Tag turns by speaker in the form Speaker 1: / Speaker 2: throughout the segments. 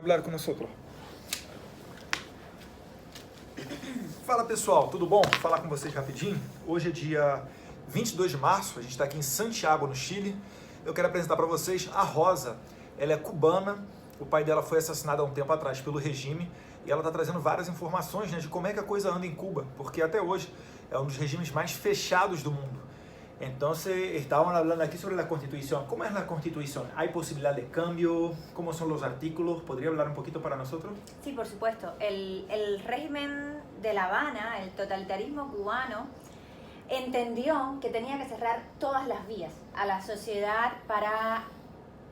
Speaker 1: hablar com nós. Fala pessoal, tudo bom? Vou falar com vocês rapidinho. Hoje é dia 22 de março, a gente está aqui em Santiago, no Chile. Eu quero apresentar para vocês a Rosa. Ela é cubana, o pai dela foi assassinado há um tempo atrás pelo regime e ela está trazendo várias informações, né, de como é que a coisa anda em Cuba, porque até hoje é um dos regimes mais fechados do mundo. Entonces, estábamos hablando aquí sobre la Constitución. ¿Cómo es la Constitución? ¿Hay posibilidad de cambio? ¿Cómo son los artículos? ¿Podría hablar un poquito para nosotros?
Speaker 2: Sí, por supuesto. El régimen de La Habana, el totalitarismo cubano, entendió que tenía que cerrar todas las vías a la sociedad para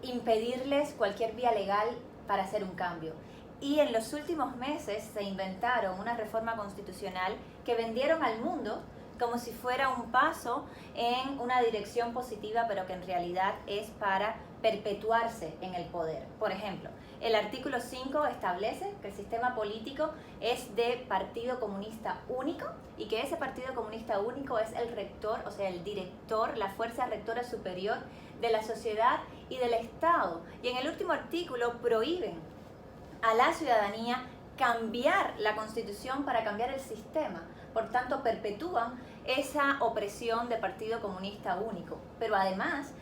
Speaker 2: impedirles cualquier vía legal para hacer un cambio. Y en los últimos meses se inventaron una reforma constitucional que vendieron al mundo como si fuera un paso en una dirección positiva, pero que en realidad es para perpetuarse en el poder. Por ejemplo, el artículo 5 establece que el sistema político es de partido comunista único y que ese partido comunista único es el rector, o sea, el director, la fuerza rectora superior de la sociedad y del Estado. Y en el último artículo prohíben a la ciudadanía cambiar la Constitución para cambiar el sistema. Por tanto, perpetúan esa opresión de partido comunista único. Pero además,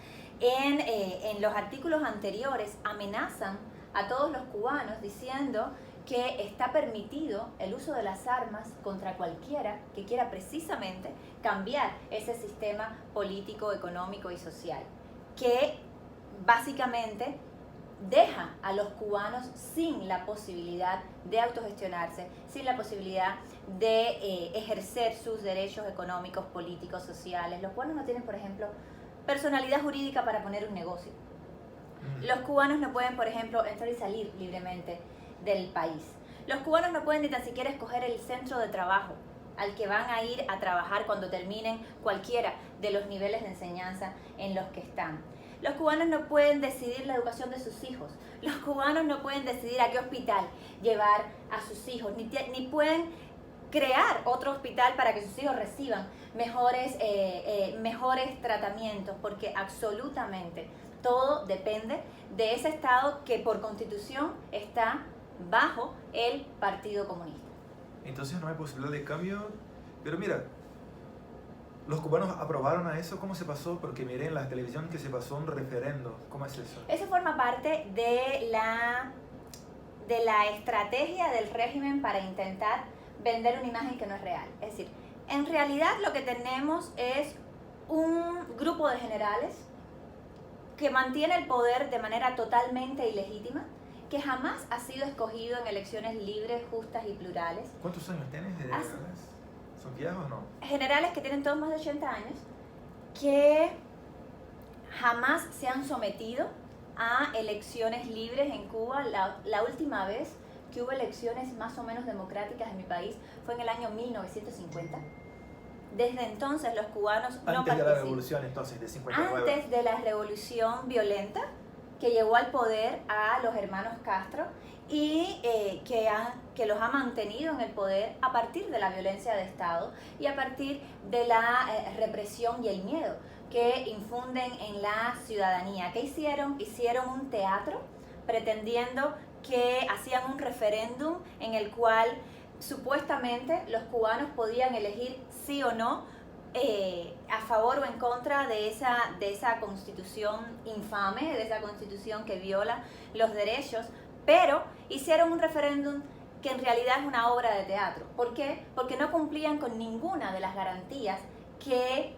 Speaker 2: en los artículos anteriores amenazan a todos los cubanos diciendo que está permitido el uso de las armas contra cualquiera que quiera precisamente cambiar ese sistema político, económico y social, que básicamente deja a los cubanos sin la posibilidad de autogestionarse, sin la posibilidad de ejercer sus derechos económicos, políticos, sociales. Los cubanos no tienen, por ejemplo, personalidad jurídica para poner un negocio. Los cubanos no pueden, por ejemplo, entrar y salir libremente del país. Los cubanos no pueden ni tan siquiera escoger el centro de trabajo al que van a ir a trabajar cuando terminen cualquiera de los niveles de enseñanza en los que están. Los cubanos no pueden decidir la educación de sus hijos. Los cubanos no pueden decidir a qué hospital llevar a sus hijos, ni pueden crear otro hospital para que sus hijos reciban mejores tratamientos, porque absolutamente todo depende de ese Estado que por Constitución está bajo el Partido Comunista.
Speaker 1: Entonces no hay posibilidad de cambio, pero mira, ¿los cubanos aprobaron a eso? ¿Cómo se pasó? Porque miré en la televisión que se pasó un referendo. ¿Cómo es eso?
Speaker 2: Eso forma parte de la estrategia del régimen para intentar vender una imagen que no es real. Es decir, en realidad lo que tenemos es un grupo de generales que mantiene el poder de manera totalmente ilegítima, que jamás ha sido escogido en elecciones libres, justas y plurales.
Speaker 1: ¿Cuántos años tienes? ¿Son viejos o no?
Speaker 2: Generales que tienen todos más de 80 años, que jamás se han sometido a elecciones libres en Cuba. La última vez que hubo elecciones más o menos democráticas en mi país fue en el año 1950. Desde entonces los cubanos no participan.
Speaker 1: Antes de la revolución entonces, de 59.
Speaker 2: Antes de la revolución violenta que llevó al poder a los hermanos Castro y que los ha mantenido en el poder a partir de la violencia de Estado y a partir de la represión y el miedo que infunden en la ciudadanía. ¿Qué hicieron? Hicieron un teatro pretendiendo que hacían un referéndum en el cual supuestamente los cubanos podían elegir sí o no a favor o en contra de esa constitución infame, de esa constitución que viola los derechos, pero hicieron un referéndum que en realidad es una obra de teatro. ¿Por qué? Porque no cumplían con ninguna de las garantías que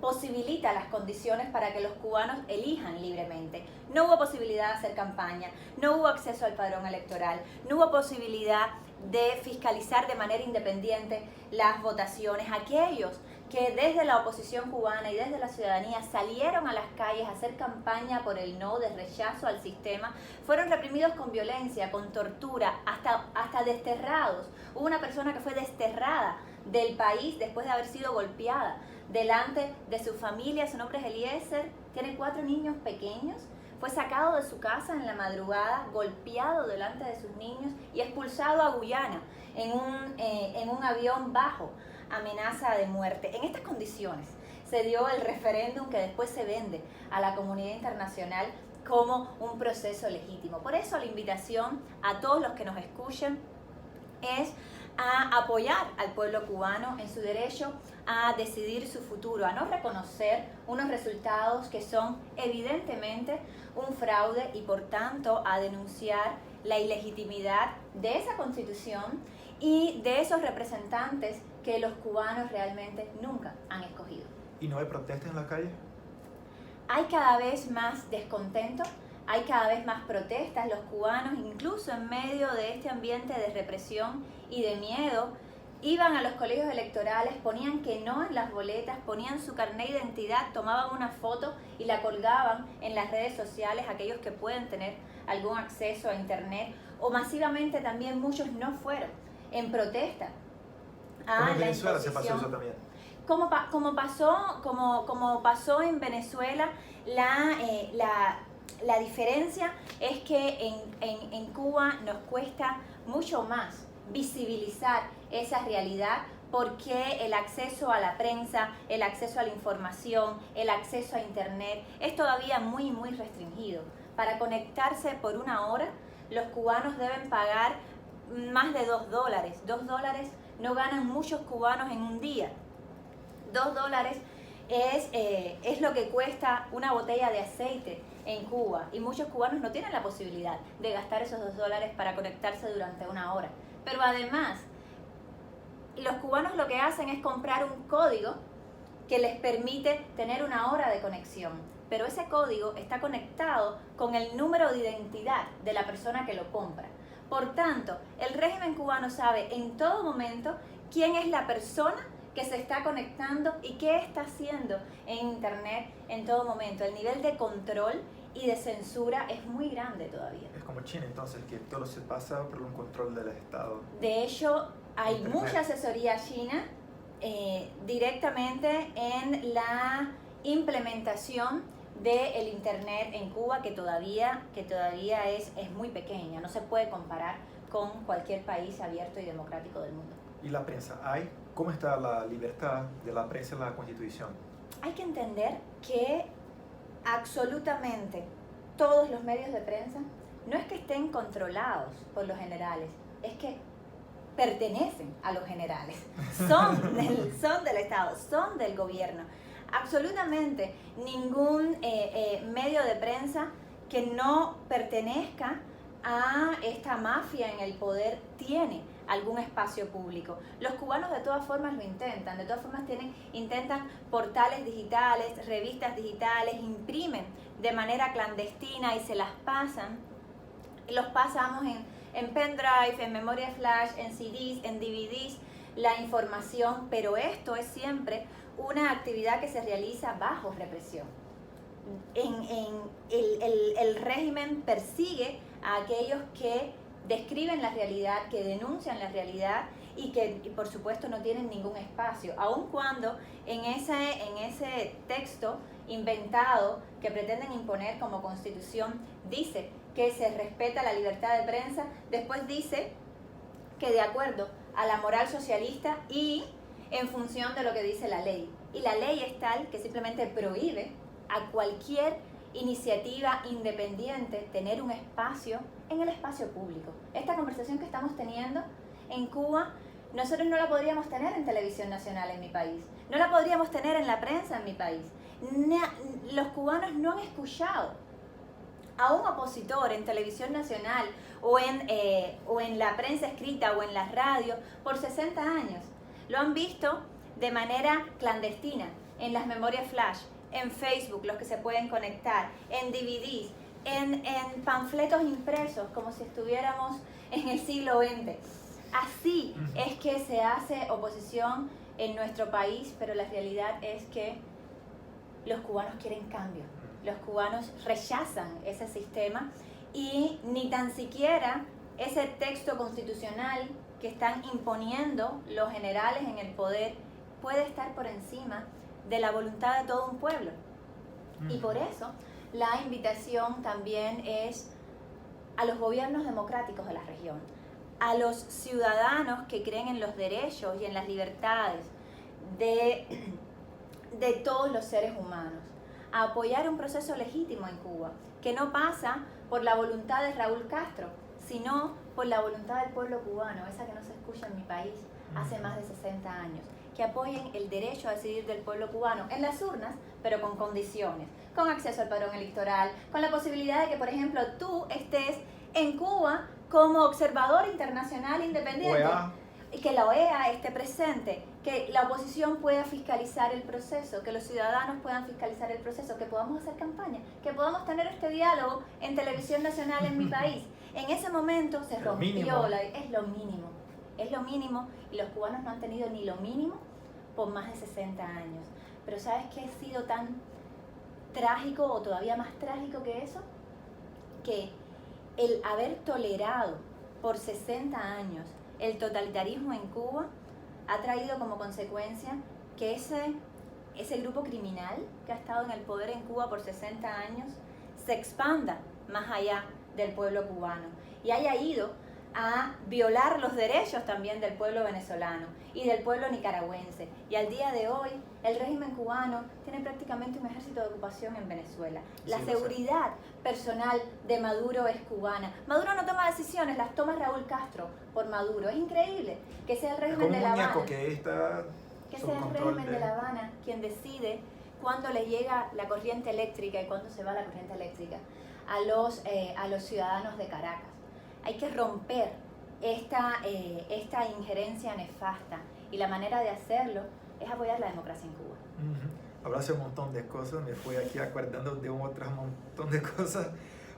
Speaker 2: posibilita las condiciones para que los cubanos elijan libremente. No hubo posibilidad de hacer campaña, no hubo acceso al padrón electoral, no hubo posibilidad de fiscalizar de manera independiente las votaciones. Aquellos que desde la oposición cubana y desde la ciudadanía salieron a las calles a hacer campaña por el no, de rechazo al sistema, fueron reprimidos con violencia, con tortura, hasta desterrados. Hubo una persona que fue desterrada del país después de haber sido golpeada delante de su familia. Su nombre es Eliezer, tiene 4 niños pequeños. Fue sacado de su casa en la madrugada, golpeado delante de sus niños y expulsado a Guyana en un avión bajo amenaza de muerte. En estas condiciones se dio el referéndum que después se vende a la comunidad internacional como un proceso legítimo. Por eso la invitación a todos los que nos escuchen es a apoyar al pueblo cubano en su derecho a decidir su futuro, a no reconocer unos resultados que son evidentemente un fraude y por tanto a denunciar la ilegitimidad de esa constitución y de esos representantes que los cubanos realmente nunca han escogido.
Speaker 1: ¿Y no hay protestas en la calle?
Speaker 2: Hay cada vez más descontento, hay cada vez más protestas. Los cubanos, incluso en medio de este ambiente de represión y de miedo, iban a los colegios electorales, ponían que no en las boletas, ponían su carnet de identidad, tomaban una foto y la colgaban en las redes sociales, aquellos que pueden tener algún acceso a internet, o masivamente también muchos no fueron en protesta a
Speaker 1: en
Speaker 2: la
Speaker 1: Venezuela se pasó
Speaker 2: imposición.
Speaker 1: eso también.
Speaker 2: Como pasó en Venezuela, la diferencia es que en Cuba nos cuesta mucho más visibilizar esa realidad porque el acceso a la prensa, el acceso a la información, el acceso a internet es todavía muy restringido. Para conectarse por una hora, los cubanos deben pagar más de $2. $2 no ganan muchos cubanos en un día. $2 es lo que cuesta una botella de aceite en Cuba y muchos cubanos no tienen la posibilidad de gastar esos $2 para conectarse durante una hora. Pero además, los cubanos lo que hacen es comprar un código que les permite tener una hora de conexión. Pero ese código está conectado con el número de identidad de la persona que lo compra. Por tanto, el régimen cubano sabe en todo momento quién es la persona que se está conectando y qué está haciendo en internet en todo momento. El nivel de control y de censura es muy grande todavía.
Speaker 1: Es como China entonces, que todo se pasa por un control del Estado.
Speaker 2: De hecho, hay
Speaker 1: Internet.
Speaker 2: mucha asesoría china directamente en la implementación del internet en Cuba, que todavía es muy pequeña, no se puede comparar con cualquier país abierto y democrático del mundo.
Speaker 1: ¿Y la prensa? ¿Cómo está la libertad de la prensa en la Constitución?
Speaker 2: Hay que entender que absolutamente todos los medios de prensa no es que estén controlados por los generales, es que pertenecen a los generales, son del Estado, son del gobierno. Absolutamente ningún medio de prensa que no pertenezca a esta mafia en el poder tiene algún espacio público. Los cubanos de todas formas lo intentan, de todas formas intentan portales digitales, revistas digitales, imprimen de manera clandestina y se las pasan. Los pasamos en pendrive, en memoria flash, en CDs, en DVDs, la información, pero esto es siempre una actividad que se realiza bajo represión. El régimen persigue a aquellos que describen la realidad, que denuncian la realidad y que por supuesto no tienen ningún espacio, aun cuando en ese texto inventado que pretenden imponer como constitución dice que se respeta la libertad de prensa, después dice que de acuerdo a la moral socialista y en función de lo que dice la ley. Y la ley es tal que simplemente prohíbe a cualquier iniciativa independiente tener un espacio en el espacio público. Esta conversación que estamos teniendo en Cuba, nosotros no la podríamos tener en televisión nacional en mi país, no la podríamos tener en la prensa en mi país. Los cubanos no han escuchado a un opositor en televisión nacional o en la prensa escrita o en la radio por 60 años. Lo han visto de manera clandestina, en las memorias flash, en Facebook, los que se pueden conectar, en DVDs, en panfletos impresos, como si estuviéramos en el siglo XX. Así es que se hace oposición en nuestro país, pero la realidad es que los cubanos quieren cambio. Los cubanos rechazan ese sistema y ni tan siquiera ese texto constitucional que están imponiendo los generales en el poder puede estar por encima de la voluntad de todo un pueblo. Y por eso la invitación también es a los gobiernos democráticos de la región, a los ciudadanos que creen en los derechos y en las libertades de todos los seres humanos, a apoyar un proceso legítimo en Cuba. que no pasa por la voluntad de Raúl Castro, sino por la voluntad del pueblo cubano, esa que no se escucha en mi país hace más de 60 años, que apoyen el derecho a decidir del pueblo cubano en las urnas, pero con condiciones, con acceso al padrón electoral, con la posibilidad de que, por ejemplo, tú estés en Cuba como observador internacional independiente.
Speaker 1: OEA.
Speaker 2: Y que la OEA esté presente, que la oposición pueda fiscalizar el proceso, que los ciudadanos puedan fiscalizar el proceso, que podamos hacer campaña, que podamos tener este diálogo en televisión nacional en mi país. En ese momento se rompió, es lo mínimo, y los cubanos no han tenido ni lo mínimo por más de 60 años. Pero ¿sabes qué ha sido tan trágico o todavía más trágico que eso? Que el haber tolerado por 60 años el totalitarismo en Cuba ha traído como consecuencia que ese grupo criminal que ha estado en el poder en Cuba por 60 años se expanda más allá del pueblo cubano y haya ido a violar los derechos también del pueblo venezolano y del pueblo nicaragüense. Y al día de hoy, el régimen cubano tiene prácticamente un ejército de ocupación en Venezuela. La seguridad personal de Maduro es cubana. Maduro no toma decisiones, las toma Raúl Castro por Maduro. Es increíble que sea el régimen de La Habana, que sea el régimen de La Habana quien decide cuándo le llega la corriente eléctrica y cuándo se va la corriente eléctrica a los ciudadanos de Caracas. Hay que romper esta injerencia nefasta y la manera de hacerlo es apoyar la democracia en Cuba.
Speaker 1: Hablaste un montón de cosas, me fui aquí acordando de otro montón de cosas.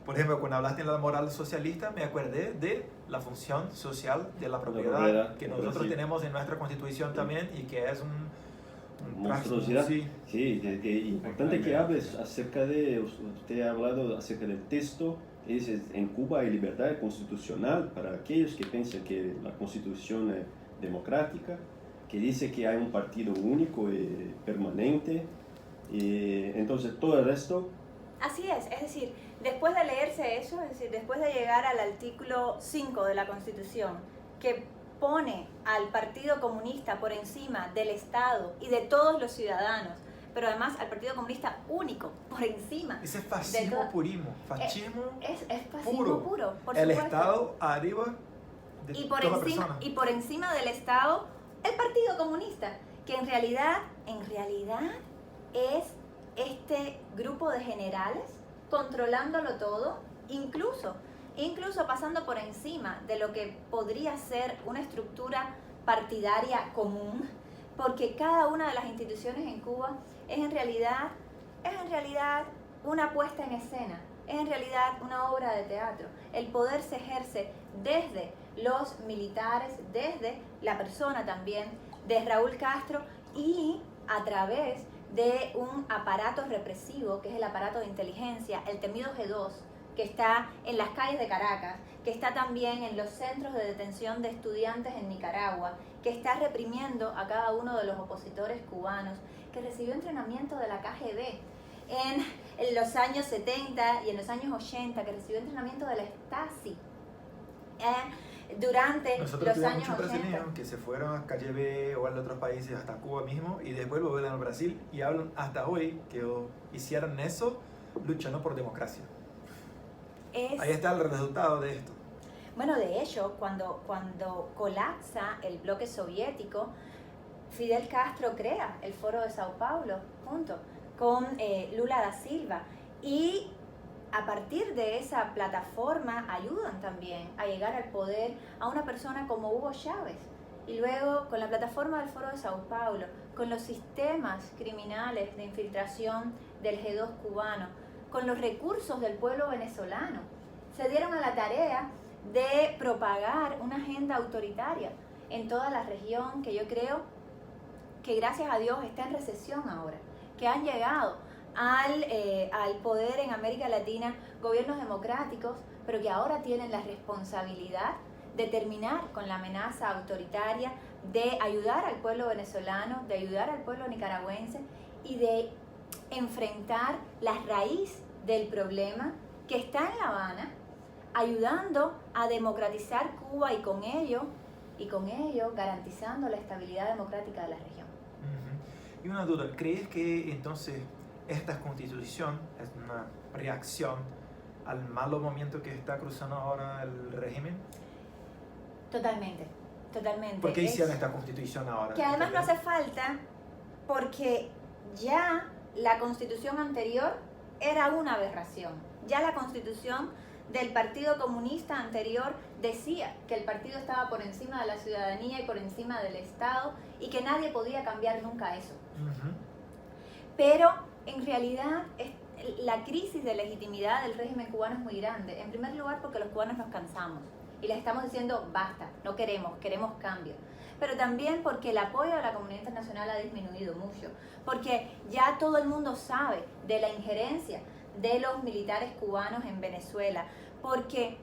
Speaker 1: Por ejemplo, cuando hablaste de la moral socialista, me acordé de la función social de la propiedad que nosotros tenemos en nuestra constitución también y que es
Speaker 3: monstruosidad. Sí, que importante que hables acerca de, usted ha hablado acerca del texto. En Cuba hay libertad constitucional para aquellos que piensan que la constitución es democrática, que dice que hay un partido único y permanente, y entonces todo el resto...
Speaker 2: Así es decir, después de leerse eso, es decir, después de llegar al artículo 5 de la Constitución, que pone al Partido Comunista por encima del Estado y de todos los ciudadanos, pero además al Partido Comunista único, por encima.
Speaker 1: Ese es fascismo purismo, fascismo
Speaker 2: es fascismo puro, por
Speaker 1: el
Speaker 2: supuesto.
Speaker 1: Estado arriba de toda persona.
Speaker 2: Y por encima del Estado, el Partido Comunista, que en realidad es este grupo de generales controlándolo todo, incluso pasando por encima de lo que podría ser una estructura partidaria común, porque cada una de las instituciones en Cuba es en realidad una puesta en escena, es en realidad una obra de teatro. El poder se ejerce desde los militares, desde la persona también de Raúl Castro y a través de un aparato represivo que es el aparato de inteligencia, el temido G2, que está en las calles de Caracas, que está también en los centros de detención de estudiantes en Nicaragua, que está reprimiendo a cada uno de los opositores cubanos, que recibió entrenamiento de la KGB en los años 70 y en los años 80, que recibió entrenamiento de la Stasi durante
Speaker 1: Nosotros
Speaker 2: los años
Speaker 1: muchos
Speaker 2: 80.
Speaker 1: brasileños que se fueron a KGB o a otros países, hasta Cuba mismo, y después vuelven a Brasil y hablan hasta hoy que hicieron eso luchando por democracia. Ahí está el resultado de esto.
Speaker 2: Bueno, de hecho, cuando colapsa el bloque soviético, Fidel Castro crea el Foro de Sao Paulo junto con Lula da Silva y a partir de esa plataforma ayudan también a llegar al poder a una persona como Hugo Chávez. Y luego con la plataforma del Foro de Sao Paulo, con los sistemas criminales de infiltración del G2 cubano, con los recursos del pueblo venezolano, se dieron a la tarea de propagar una agenda autoritaria en toda la región que yo creo que gracias a Dios está en recesión ahora, que han llegado al poder en América Latina gobiernos democráticos, pero que ahora tienen la responsabilidad de terminar con la amenaza autoritaria, de ayudar al pueblo venezolano, de ayudar al pueblo nicaragüense y de enfrentar la raíz del problema que está en La Habana, ayudando a democratizar Cuba y con ello garantizando la estabilidad democrática de la región.
Speaker 1: Y una duda, ¿crees que entonces esta constitución es una reacción al malo momento que está cruzando ahora el régimen?
Speaker 2: Totalmente, totalmente.
Speaker 1: ¿Por qué hicieron esta constitución ahora?
Speaker 2: Que además no hace falta, porque ya la constitución anterior era una aberración. Ya la constitución del Partido Comunista anterior decía que el partido estaba por encima de la ciudadanía y por encima del Estado y que nadie podía cambiar nunca eso. Pero en realidad la crisis de legitimidad del régimen cubano es muy grande. En primer lugar porque los cubanos nos cansamos y les estamos diciendo basta, no queremos cambio. Pero también porque el apoyo de la comunidad internacional ha disminuido mucho, porque ya todo el mundo sabe de la injerencia de los militares cubanos en Venezuela, porque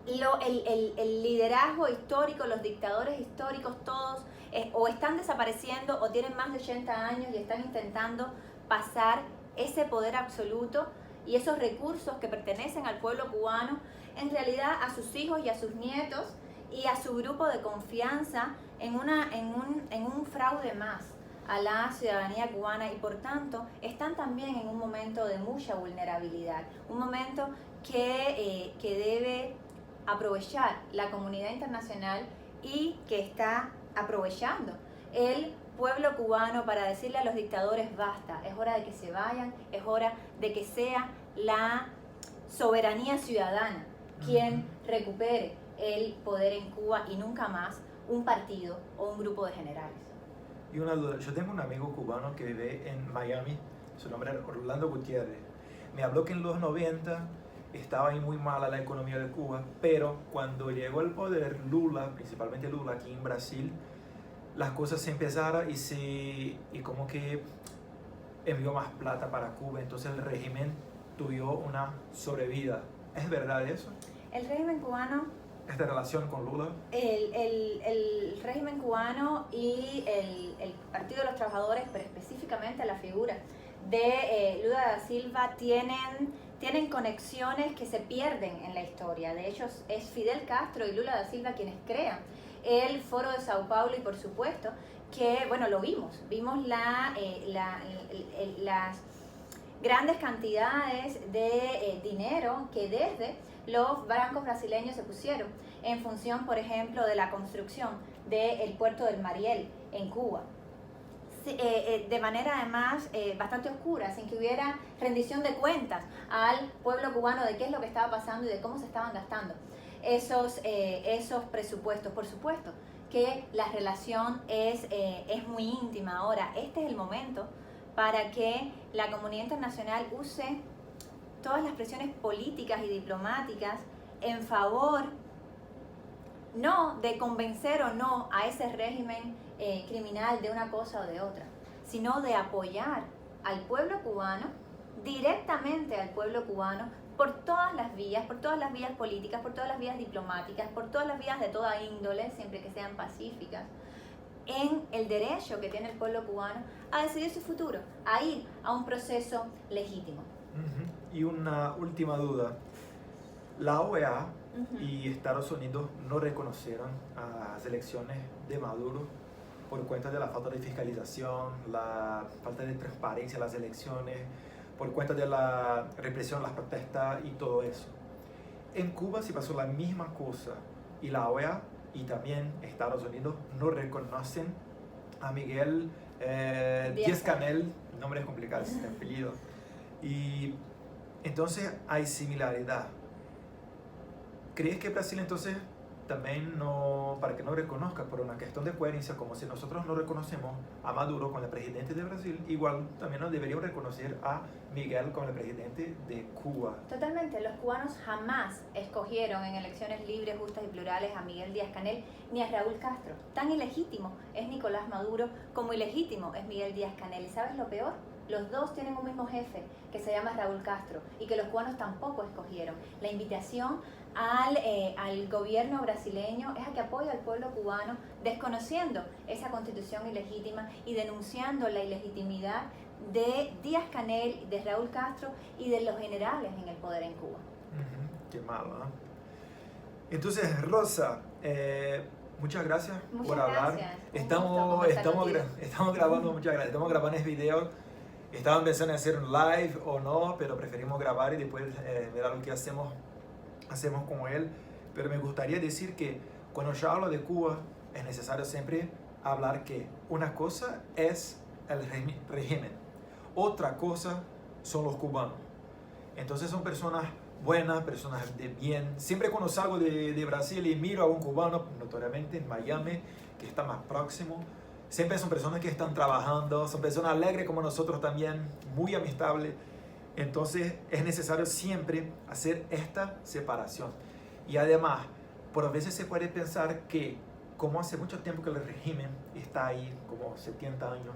Speaker 2: el liderazgo histórico, los dictadores históricos todos o están desapareciendo o tienen más de 80 años y están intentando pasar ese poder absoluto y esos recursos que pertenecen al pueblo cubano en realidad a sus hijos y a sus nietos y a su grupo de confianza en un fraude más a la ciudadanía cubana, y por tanto están también en un momento de mucha vulnerabilidad, un momento que debe aprovechar la comunidad internacional y que está aprovechando el pueblo cubano para decirle a los dictadores basta, es hora de que se vayan, es hora de que sea la soberanía ciudadana quien recupere el poder en Cuba y nunca más un partido o un grupo de generales.
Speaker 1: Y una duda, yo tengo un amigo cubano que vive en Miami, su nombre es Orlando Gutiérrez. Me habló que en los 90 estaba ahí muy mala la economía de Cuba, pero cuando llegó al poder Lula, principalmente Lula aquí en Brasil, las cosas se empezaron y como que envió más plata para Cuba, entonces el régimen tuvo una sobrevida. ¿Es verdad eso?
Speaker 2: El régimen cubano,
Speaker 1: esta relación con Lula,
Speaker 2: el régimen cubano y el Partido de los Trabajadores, pero específicamente la figura de Lula da Silva, tienen conexiones que se pierden en la historia. De hecho, es Fidel Castro y Lula da Silva quienes crean el Foro de Sao Paulo, y por supuesto que, bueno, lo vimos las grandes cantidades de dinero que desde los bancos brasileños se pusieron en función, por ejemplo, de la construcción del puerto del Mariel en Cuba, de manera además bastante oscura, sin que hubiera rendición de cuentas al pueblo cubano de qué es lo que estaba pasando y de cómo se estaban gastando esos presupuestos. Por supuesto que la relación es muy íntima. Ahora, este es el momento para que la comunidad internacional use todas las presiones políticas y diplomáticas en favor no de convencer o no a ese régimen criminal de una cosa o de otra, sino de apoyar al pueblo cubano, directamente al pueblo cubano, por todas las vías políticas, por todas las vías diplomáticas, por todas las vías de toda índole, siempre que sean pacíficas, en el derecho que tiene el pueblo cubano a decidir su futuro, a ir a un proceso legítimo.
Speaker 1: Y una última duda. La OEA y Estados Unidos no reconocieron a las elecciones de Maduro por cuenta de la falta de fiscalización, la falta de transparencia en las elecciones, por cuenta de la represión, las protestas y todo eso. En Cuba se pasó la misma cosa y la OEA y también Estados Unidos no reconocen a Miguel Díaz-Canel, nombre es complicado, este apellido. Y entonces hay similaridad. ¿Crees que Brasil entonces también no, para que no reconozca por una cuestión de coherencia, como si nosotros no reconocemos a Maduro como el presidente de Brasil, igual también nos deberíamos reconocer a Miguel como el presidente de Cuba?
Speaker 2: Totalmente, los cubanos jamás escogieron en elecciones libres, justas y plurales a Miguel Díaz-Canel ni a Raúl Castro. Tan ilegítimo es Nicolás Maduro como ilegítimo es Miguel Díaz-Canel. ¿Y sabes lo peor? Los dos tienen un mismo jefe que se llama Raúl Castro y que los cubanos tampoco escogieron. La invitación al gobierno brasileño es a que apoye al pueblo cubano, desconociendo esa constitución ilegítima y denunciando la ilegitimidad de Díaz-Canel, de Raúl Castro y de los generales en el poder en Cuba.
Speaker 1: Qué malo, ¿no? Entonces, Rosa, muchas gracias por hablar.
Speaker 2: Gracias.
Speaker 1: Estamos grabando, muchas gracias. Estamos grabando este video Estaban pensando en hacer un live o no, pero preferimos grabar y después ver lo que hacemos con él. Pero me gustaría decir que cuando yo hablo de Cuba, es necesario siempre hablar que una cosa es el régimen, otra cosa son los cubanos. Entonces son personas buenas, personas de bien. Siempre cuando salgo de Brasil y miro a un cubano, notoriamente en Miami, que está más próximo, siempre son personas que están trabajando, son personas alegres como nosotros también, muy amistables. Entonces es necesario siempre hacer esta separación. Y además, por veces se puede pensar que como hace mucho tiempo que el régimen está ahí, como 70 años,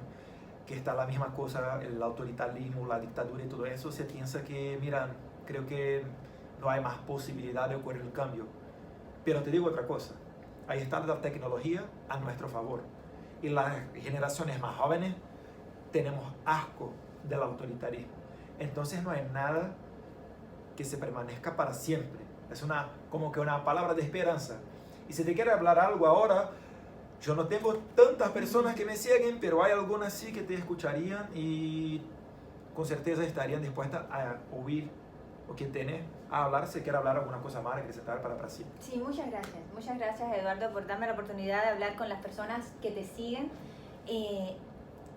Speaker 1: que está la misma cosa, el autoritarismo, la dictadura y todo eso, se piensa que, mira, creo que no hay más posibilidad de ocurrir el cambio. Pero te digo otra cosa, ahí está la tecnología a nuestro favor. Y las generaciones más jóvenes tenemos asco del autoritarismo. Entonces no hay nada que se permanezca para siempre. Es como que una palabra de esperanza. Y si te quiere hablar algo ahora, yo no tengo tantas personas que me siguen, pero hay algunas sí que te escucharían y con certeza estarían dispuestas a oír o que tenés a hablar si quiere hablar alguna cosa más, acrescentar para Brasil.
Speaker 2: Sí, muchas gracias. Muchas gracias, Eduardo, por darme la oportunidad de hablar con las personas que te siguen.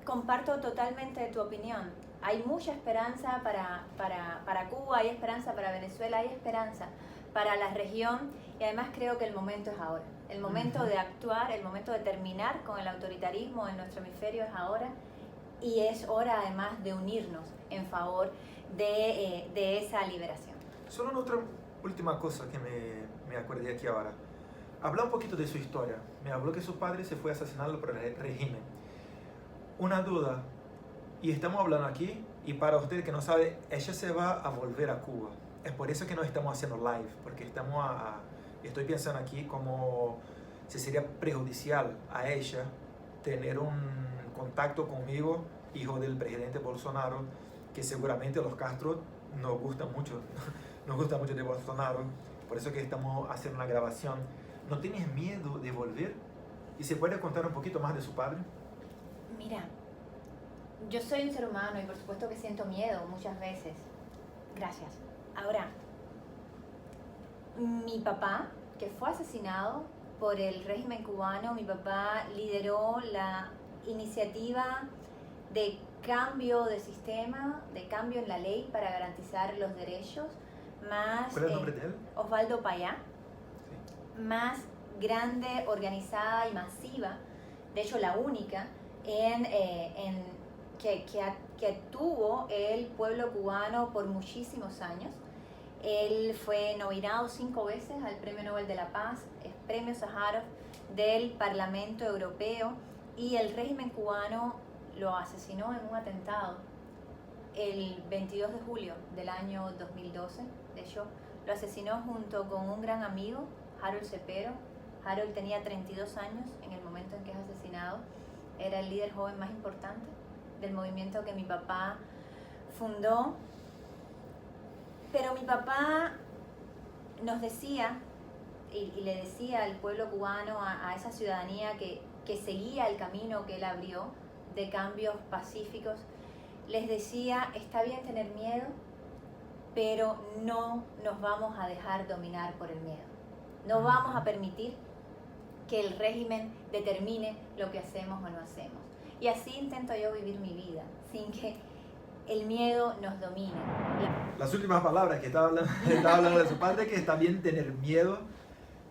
Speaker 2: Comparto totalmente tu opinión. Hay mucha esperanza para Cuba, hay esperanza para Venezuela, hay esperanza para la región y además creo que el momento es ahora. El momento de actuar, el momento de terminar con el autoritarismo en nuestro hemisferio es ahora y es hora además de unirnos en favor de esa liberación.
Speaker 1: Solo una otra última cosa que me acordé aquí ahora. Habla un poquito de su historia. Me habló que su padre se fue asesinado por el régimen. Una duda, y estamos hablando aquí, y para usted que no sabe, ella se va a volver a Cuba. Es por eso que no estamos haciendo live, porque estoy pensando aquí como si sería perjudicial a ella tener un contacto conmigo, hijo del presidente Bolsonaro, que seguramente los Castro nos gusta mucho de Bolsonaro, por eso que estamos haciendo una grabación. ¿No tienes miedo de volver? ¿Y se puede contar un poquito más de su padre?
Speaker 2: Mira, yo soy un ser humano y por supuesto que siento miedo muchas veces. Gracias. Ahora, mi papá, que fue asesinado por el régimen cubano, mi papá lideró la iniciativa de cambio de sistema, de cambio en la ley para garantizar los derechos más...
Speaker 1: ¿Cuál es el nombre de él?
Speaker 2: Osvaldo Payá.
Speaker 1: Sí.
Speaker 2: Más grande, organizada y masiva, de hecho la única, que tuvo el pueblo cubano por muchísimos años. Él fue nominado 5 veces al Premio Nobel de la Paz, el Premio Sájarov del Parlamento Europeo, y el régimen cubano lo asesinó en un atentado el 22 de julio del año 2012. De hecho, lo asesinó junto con un gran amigo, Harold Cepero. Harold tenía 32 años en el momento en que es asesinado. Era el líder joven más importante del movimiento que mi papá fundó. Pero mi papá nos decía, y le decía al pueblo cubano, a esa ciudadanía que seguía el camino que él abrió de cambios pacíficos, les decía, está bien tener miedo, pero no nos vamos a dejar dominar por el miedo. No vamos a permitir que el régimen determine lo que hacemos o no hacemos. Y así intento yo vivir mi vida, sin que el miedo nos domine.
Speaker 1: Las últimas palabras que estaba hablando de su padre, que está bien tener miedo,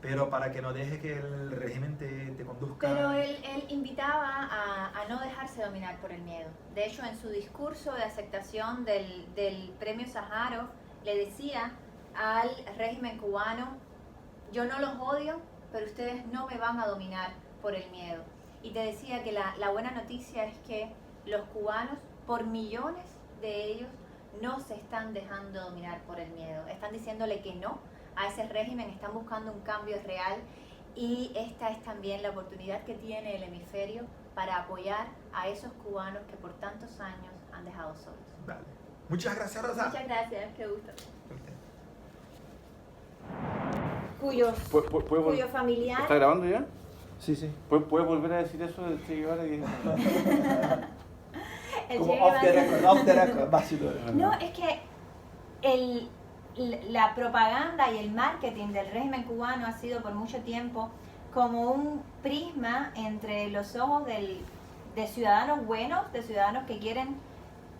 Speaker 1: pero para que no deje que el régimen te conduzca.
Speaker 2: Pero él invitaba a no dejarse dominar por el miedo. De hecho, en su discurso de aceptación del Premio Sájarov, le decía al régimen cubano, yo no los odio, pero ustedes no me van a dominar por el miedo. Y te decía que la buena noticia es que los cubanos, por millones de ellos, no se están dejando dominar por el miedo. Están diciéndole que no a ese régimen, están buscando un cambio real y esta es también la oportunidad que tiene el hemisferio para apoyar a esos cubanos que por tantos años han dejado solos.
Speaker 1: Vale. Muchas gracias, Rosa.
Speaker 2: Muchas gracias, qué gusto. Cuyo familiar...
Speaker 4: ¿Está grabando ya?
Speaker 1: Sí, sí.
Speaker 4: ¿Puedes volver a decir eso de Che Guevara?
Speaker 2: El
Speaker 1: Como
Speaker 2: Che
Speaker 1: off the record, bastidores.
Speaker 2: No, es que la propaganda y el marketing del régimen cubano ha sido por mucho tiempo como un prisma entre los ojos de ciudadanos buenos, de ciudadanos que quieren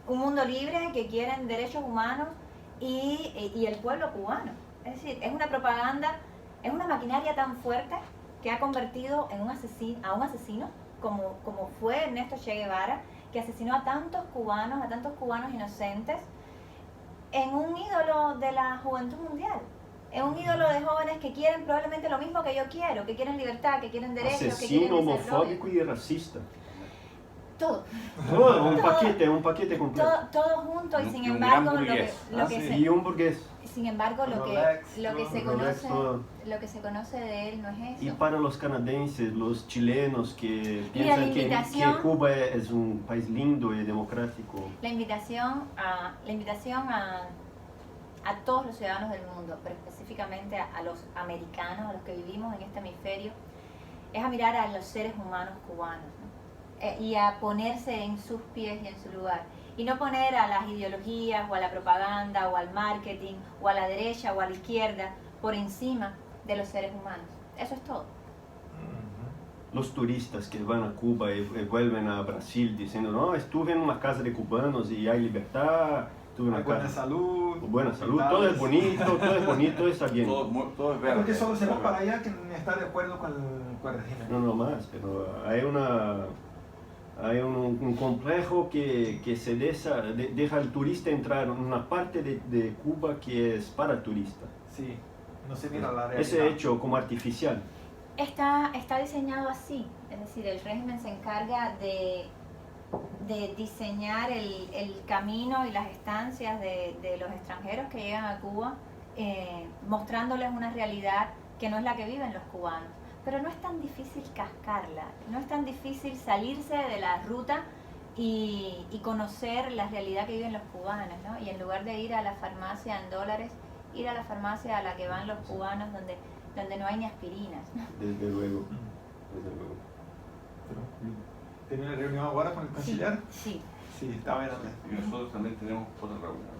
Speaker 2: un mundo libre, que quieren derechos humanos y el pueblo cubano. Es decir, es una propaganda, es una maquinaria tan fuerte que ha convertido en a un asesino, como fue Ernesto Che Guevara, que asesinó a tantos cubanos inocentes, en un ídolo de la juventud mundial. Es un ídolo de jóvenes que quieren probablemente lo mismo que yo quiero, que quieren libertad, que quieren derechos, que quieren
Speaker 3: asesino,
Speaker 2: desarrollo.
Speaker 3: homofóbico y racista.
Speaker 2: Todo.
Speaker 3: Un paquete completo.
Speaker 2: Todo junto y sin
Speaker 4: Y un
Speaker 2: embargo
Speaker 4: gran burgués.
Speaker 3: Y un burgués.
Speaker 2: sin embargo lo que se conoce de él no es
Speaker 3: Y
Speaker 2: eso.
Speaker 3: para los canadienses, los chilenos que
Speaker 2: Mira,
Speaker 3: piensan que
Speaker 2: invitación-
Speaker 3: Cuba es un país lindo y democrático.
Speaker 2: La invitación a todos los ciudadanos del mundo, pero específicamente a los americanos, a los que vivimos en este hemisferio, es a mirar a los seres humanos cubanos, ¿no? Y a ponerse en sus pies y en su lugar. Y no poner a las ideologías o a la propaganda o al marketing o a la derecha o a la izquierda por encima de los seres humanos. Eso es todo.
Speaker 3: Los turistas que van a Cuba y vuelven a Brasil diciendo, no, estuve en una casa de cubanos y hay libertad, estuve en una
Speaker 1: Buena
Speaker 3: casa...
Speaker 1: salud.
Speaker 3: Buena salud, todo es bonito, todo está bien.
Speaker 4: Todo es verde.
Speaker 1: Porque solo se va para allá que está de acuerdo con el régimen.
Speaker 3: No más, pero hay un complejo que se deja al turista entrar en una parte de Cuba que es para el turista.
Speaker 1: Sí, no se mira la realidad.
Speaker 3: Ese hecho como artificial.
Speaker 2: Está diseñado así, es decir, el régimen se encarga de diseñar el camino y las estancias de los extranjeros que llegan a Cuba, mostrándoles una realidad que no es la que viven los cubanos. Pero no es tan difícil cascarla, no es tan difícil salirse de la ruta y conocer la realidad que viven los cubanos, ¿no? Y en lugar de ir a la farmacia en dólares, ir a la farmacia a la que van los cubanos donde no hay ni aspirinas, ¿no?
Speaker 3: Desde luego, desde luego.
Speaker 1: ¿Tiene una reunión ahora con el canciller?
Speaker 2: Sí.
Speaker 1: Sí, está bien.
Speaker 4: Y nosotros también tenemos otra reunión.